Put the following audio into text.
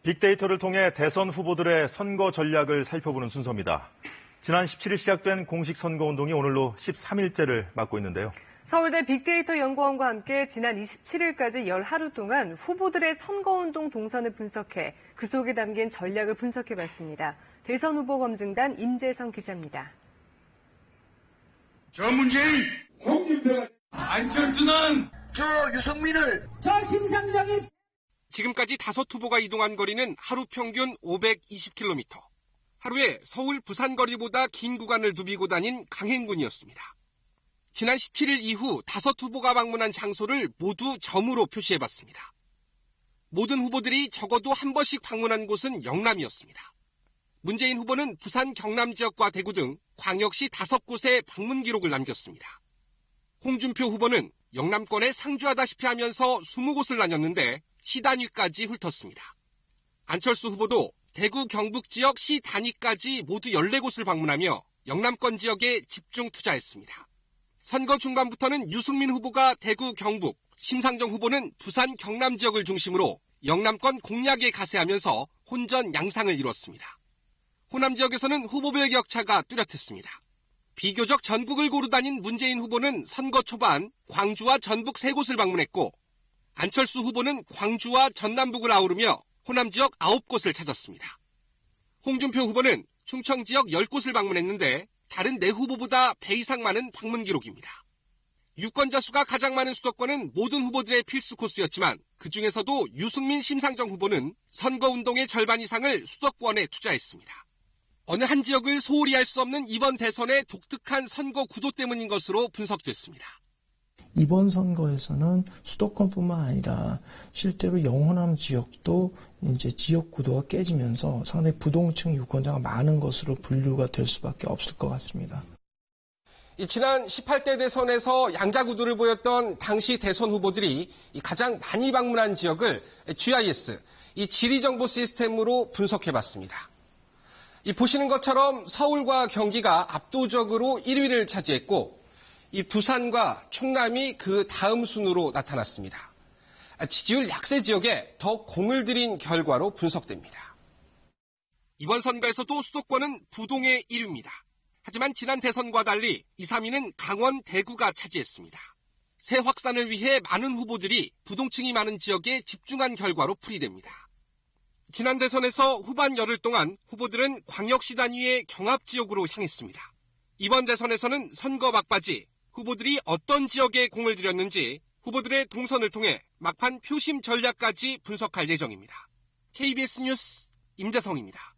빅데이터를 통해 대선 후보들의 선거 전략을 살펴보는 순서입니다. 지난 17일 시작된 공식 선거운동이 오늘로 13일째를 맞고 있는데요. 서울대 빅데이터 연구원과 함께 지난 27일까지 열 하루 동안 후보들의 선거운동 동선을 분석해 그 속에 담긴 전략을 분석해봤습니다. 대선 후보 검증단 임재성 기자입니다. 저 문재인, 홍준표, 안철수는 저 유승민을, 저 심상정이. 지금까지 5 후보가 이동한 거리는 하루 평균 520km. 하루에 서울, 부산 거리보다 긴 구간을 누비고 다닌 강행군이었습니다. 지난 17일 이후 5 후보가 방문한 장소를 모두 점으로 표시해봤습니다. 모든 후보들이 적어도 한 번씩 방문한 곳은 영남이었습니다. 문재인 후보는 부산, 경남 지역과 대구 등 광역시 5곳에 방문 기록을 남겼습니다. 홍준표 후보는 영남권에 상주하다시피 하면서 20곳을 다녔는데 시 단위까지 훑었습니다. 안철수 후보도 대구, 경북 지역 시 단위까지 모두 14곳을 방문하며 영남권 지역에 집중 투자했습니다. 선거 중반부터는 유승민 후보가 대구, 경북, 심상정 후보는 부산, 경남 지역을 중심으로 영남권 공략에 가세하면서 혼전 양상을 이뤘습니다. 호남 지역에서는 후보별 격차가 뚜렷했습니다. 비교적 전국을 고루 다닌 문재인 후보는 선거 초반 광주와 전북 3곳을 방문했고 안철수 후보는 광주와 전남북을 아우르며 호남 지역 9곳을 찾았습니다. 홍준표 후보는 충청 지역 10곳을 방문했는데 다른 4후보보다 배 이상 많은 방문 기록입니다. 유권자 수가 가장 많은 수도권은 모든 후보들의 필수 코스였지만 그중에서도 유승민, 심상정 후보는 선거운동의 절반 이상을 수도권에 투자했습니다. 어느 한 지역을 소홀히 할 수 없는 이번 대선의 독특한 선거 구도 때문인 것으로 분석됐습니다. 이번 선거에서는 수도권뿐만 아니라 실제로 영호남 지역도 이제 지역 구도가 깨지면서 상당히 부동층 유권자가 많은 것으로 분류가 될 수밖에 없을 것 같습니다. 지난 18대 대선에서 양자구도를 보였던 당시 대선 후보들이 가장 많이 방문한 지역을 GIS, 이 지리정보 시스템으로 분석해봤습니다. 보시는 것처럼 서울과 경기가 압도적으로 1위를 차지했고 이 부산과 충남이 그 다음 순으로 나타났습니다. 지지율 약세 지역에 더 공을 들인 결과로 분석됩니다. 이번 선거에서도 수도권은 부동의 1위입니다. 하지만 지난 대선과 달리 2, 3위는 강원, 대구가 차지했습니다. 새 확산을 위해 많은 후보들이 부동층이 많은 지역에 집중한 결과로 풀이됩니다. 지난 대선에서 후반 열흘 동안 후보들은 광역시 단위의 경합지역으로 향했습니다. 이번 대선에서는 선거 막바지 후보들이 어떤 지역에 공을 들였는지 후보들의 동선을 통해 막판 표심 전략까지 분석할 예정입니다. KBS 뉴스 임재성입니다.